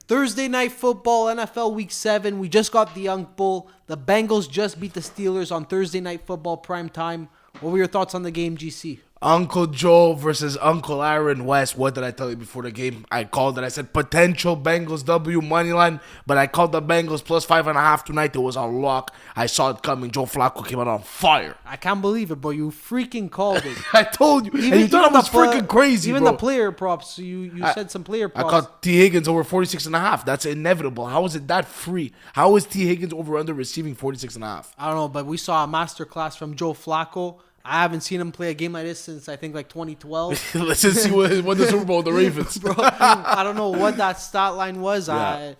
Thursday Night Football, NFL Week 7. We just got the Young Bull. The Bengals just beat the Steelers on Thursday Night Football prime time. What were your thoughts on the game, GC? Uncle Joe versus Uncle Aaron West. What did I tell you before the game? I called it. I said potential Bengals W money line, but I called the Bengals plus 5.5 tonight. It was a lock. I saw it coming. Joe Flacco came out on fire. I can't believe it, bro. You freaking called it. I told you. And you thought it was freaking crazy, even bro. the player props. You said some player props. I called T. Higgins over 46.5. That's inevitable. How is it that free? How is T. Higgins over under receiving 46.5? I don't know, but we saw a masterclass from Joe Flacco. I haven't seen him play a game like this since I think like 2012. Let's just see what the Super Bowl with the Ravens. Bro, I don't know what that stat line was. Yeah.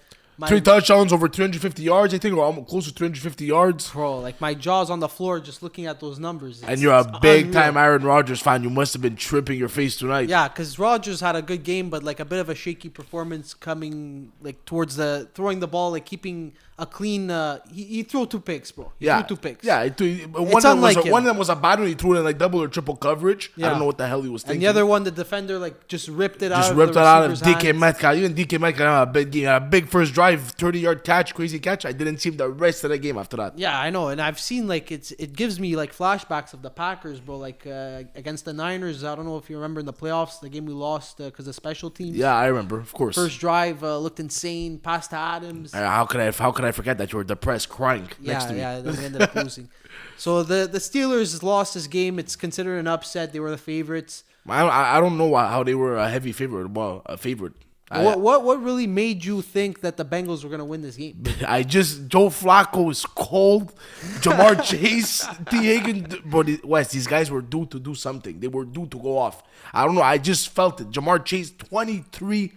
3 touchdowns over 350 yards, I think, or almost close to 350 yards. Bro, like my jaw's on the floor just looking at those numbers. And you're a big-time Aaron Rodgers fan. You must have been tripping your face tonight. Yeah, because Rodgers had a good game, but like a bit of a shaky performance coming like towards the throwing the ball, like keeping a clean. He threw 2 picks, bro. He threw 2 picks. Yeah, one of them was a battle. He threw it in like double or triple coverage. Yeah. I don't know what the hell he was thinking. And the other one, the defender like just ripped it out. Ripped it out of DK Metcalf. Even DK Metcalf had a big first drive, 30-yard catch, crazy catch. I didn't see him the rest of the game after that. Yeah, I know, and I've seen like it gives me like flashbacks of the Packers, bro. Like against the Niners. I don't know if you remember in the playoffs, the game we lost because of special teams. Yeah, I remember, of course. First drive looked insane. Pass to Adams. How could I forget that you were depressed, crying next to me? Yeah, then we ended up losing. So the Steelers lost this game. It's considered an upset. They were the favorites. I don't know how they were a heavy favorite. Well, a favorite. What really made you think that the Bengals were going to win this game? Joe Flacco is cold. Jamar Chase, T. Higgins, but West, these guys were due to do something. They were due to go off. I don't know. I just felt it. Jamar Chase, 23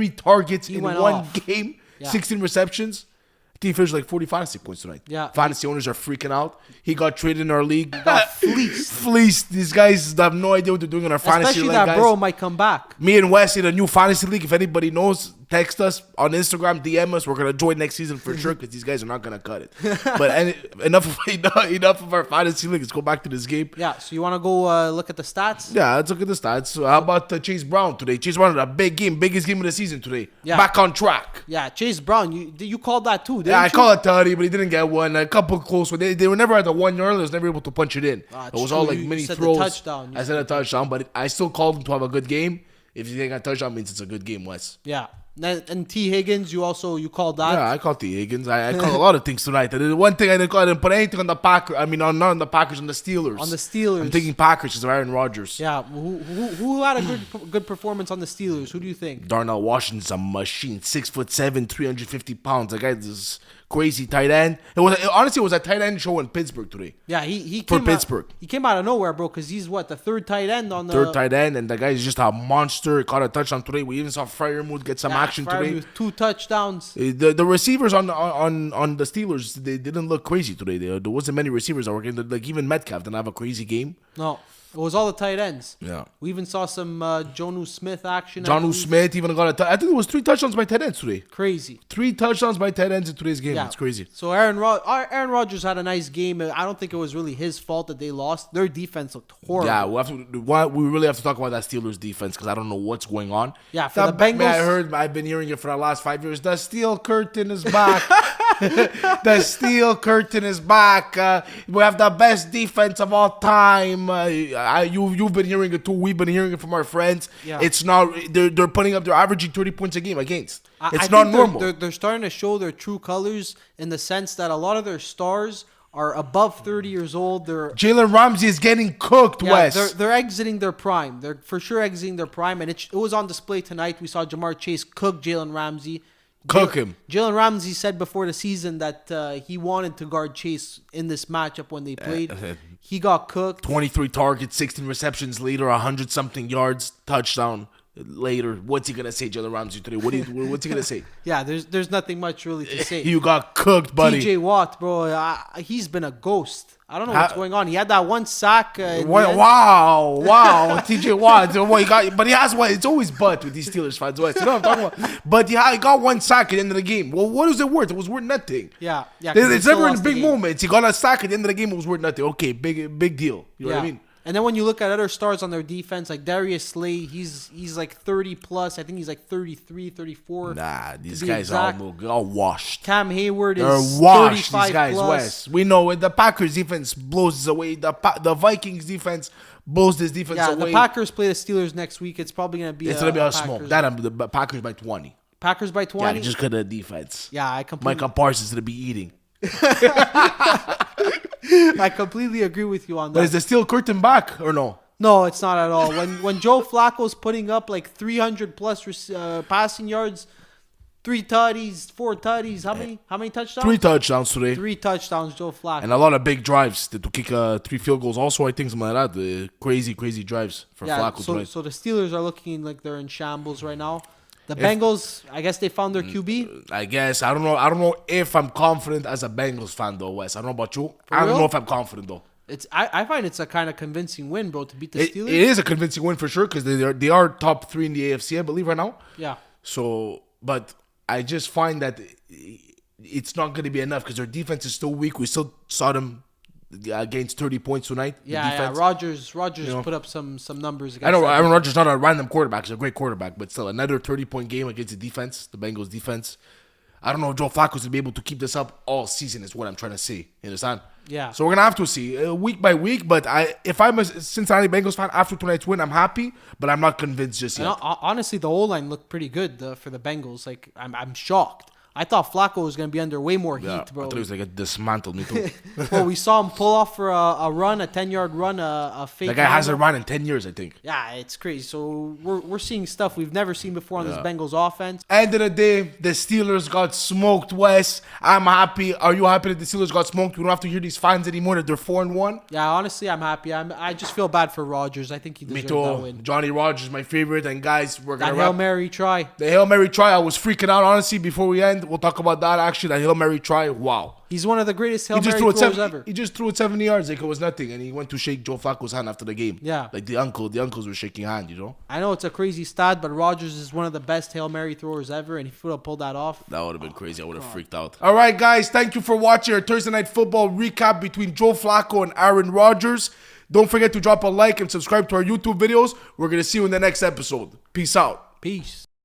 targets in one game, 16 receptions. He finished like 40 fantasy points tonight. Yeah. Fantasy owners are freaking out. He got traded in our league. He got fleeced. Fleeced. These guys have no idea what they're doing in our fantasy league. Especially that bro might come back. Me and Wes in a new fantasy league. If anybody knows, text us on Instagram, DM us. We're going to join next season for sure because these guys are not going to cut it. But enough of our fantasy league. Let's go back to this game. Yeah, so you want to go look at the stats? Yeah, let's look at the stats. So how about Chase Brown today? Chase Brown had a big game. Biggest game of the season today. Yeah. Back on track. Yeah, Chase Brown. You called that too, didn't you? Yeah, I called it 30, but he didn't get one. A couple close ones. They were never at the 1 yard. They was never able to punch it in. It was all like mini throws. Touchdown. I said a touchdown, but I still called him to have a good game. If you think a touchdown means it's a good game, Wes. Yeah. And T. Higgins, you called that? Yeah, I called T. Higgins. I called a lot of things tonight. And one thing I didn't put anything on the Packers. I mean, not on the Packers, on the Steelers. On the Steelers. I'm thinking Packers because of Aaron Rodgers. Yeah. Who had a good performance on the Steelers? Who do you think? Darnell Washington's a machine. 6'7", 350 pounds. The guy is crazy tight end. It was a tight end show in Pittsburgh today. Yeah, he for came Pittsburgh. He came out of nowhere, bro, because he's the third tight end on the third tight end, and the guy is just a monster. He caught a touchdown today. We even saw Freiermuth get some action today. With 2 touchdowns. The receivers on the Steelers, they didn't look crazy today. There wasn't many receivers that were getting, like even Metcalf didn't have a crazy game. No. It was all the tight ends. Yeah. We even saw some Jonnu Smith action. Jonnu Smith even got I think it was 3 touchdowns by tight ends today. Crazy. 3 touchdowns by tight ends in today's game. Yeah. It's crazy. So Aaron Rodgers had a nice game. I don't think it was really his fault that they lost. Their defense looked horrible. Yeah, we really have to talk about that Steelers defense because I don't know what's going on. Yeah, for the Bengals. I've been hearing it for the last 5 years. The steel curtain is back. The steel curtain is back. We have the best defense of all time. You've been hearing it too. We've been hearing it from our friends. Yeah. It's not. They're putting up. They're averaging 30 points a game against. It's not normal. They're starting to show their true colors in the sense that a lot of their stars are above 30 years old. Jalen Ramsey is getting cooked, Wes. They're exiting their prime. They're for sure exiting their prime, and it was on display tonight. We saw Jamar Chase cook Jalen Ramsey. Cook him. Jalen Ramsey said before the season that he wanted to guard Chase in this matchup when they played. He got cooked. 23 targets, 16 receptions later, 100-something yards, touchdown later. What's he going to say, Jalen Ramsey, today? What's he going to say? Yeah, there's nothing much really to say. You got cooked, buddy. TJ Watt, bro, he's been a ghost. I don't know what's going on. He had that one sack. Wow, TJ Watt. But he has one. It's always but with these Steelers fans. You know what I'm talking about? But he got one sack at the end of the game. Well, what was it worth? It was worth nothing. Yeah. It's never in big moments. He got a sack at the end of the game. It was worth nothing. Okay, big deal. You know what I mean? And then when you look at other stars on their defense, like Darius Slay, he's like 30 plus. I think he's like 33, 34. Nah, these guys are all washed. Cam Hayward is They're washed, 35 these guys, plus. Wes. We know the Packers defense blows away. The Vikings defense blows this defense away. Yeah, the Packers play the Steelers next week. It's probably going to be a smoke. The Packers by 20. Packers by 20? Yeah, just because of the defense. Yeah, I completely... Micah Parsons is going to be eating. I completely agree with you on that. But is the steel curtain back or no? No, it's not at all. When Joe Flacco's putting up like 300 plus passing yards, 3 tutties, 4 tutties, how many touchdowns? 3 touchdowns today. 3 touchdowns, Joe Flacco. And a lot of big drives to kick 3 field goals. Also, I think something like that. Crazy drives for Flacco today. So the Steelers are looking like they're in shambles right now. The Bengals, I guess they found their QB. I guess. I don't know if I'm confident as a Bengals fan, though, Wes. I don't know about you. I don't know if I'm confident, though. I find it's a kind of convincing win, bro, to beat the Steelers. It is a convincing win for sure because they are top 3 in the AFC, I believe, right now. Yeah. So, but I just find that it's not going to be enough because their defense is still weak. We still saw them against 30 points tonight. Yeah. Rodgers put up some numbers. I know Aaron Rodgers is not a random quarterback. He's a great quarterback, but still another 30-point game against the defense, the Bengals defense. I don't know if Joe Flacco's going to be able to keep this up all season is what I'm trying to say. You understand? Yeah. So we're going to have to see week by week, but if I'm a Cincinnati Bengals fan after tonight's win, I'm happy, but I'm not convinced just yet. Honestly, the O-line looked pretty good for the Bengals. Like, I'm shocked. I thought Flacco was going to be under way more heat, bro. I thought he was going to get dismantled, me too. Well, we saw him pull off for a run, a 10-yard run, a fake. That guy hasn't run in 10 years, I think. Yeah, it's crazy. So we're seeing stuff we've never seen before on this Bengals offense. End of the day, the Steelers got smoked, Wes. I'm happy. Are you happy that the Steelers got smoked? We don't have to hear these fans anymore that they're 4-1. Yeah, honestly, I'm happy. I just feel bad for Rodgers. I think he deserved that win. Johnny Rodgers, my favorite. And guys, we're going to Hail Mary try. The Hail Mary try, I was freaking out, honestly, before we end. We'll talk about that. Actually, that Hail Mary try, wow. He's one of the greatest Hail Mary throwers ever. He just threw it 70 yards like it was nothing, and he went to shake Joe Flacco's hand after the game. Yeah. Like the uncles were shaking hand, you know? I know it's a crazy stat, but Rodgers is one of the best Hail Mary throwers ever, and if he would have pulled that off, that would have been crazy. I would have freaked out. All right, guys, thank you for watching our Thursday Night Football recap between Joe Flacco and Aaron Rodgers. Don't forget to drop a like and subscribe to our YouTube videos. We're going to see you in the next episode. Peace out. Peace.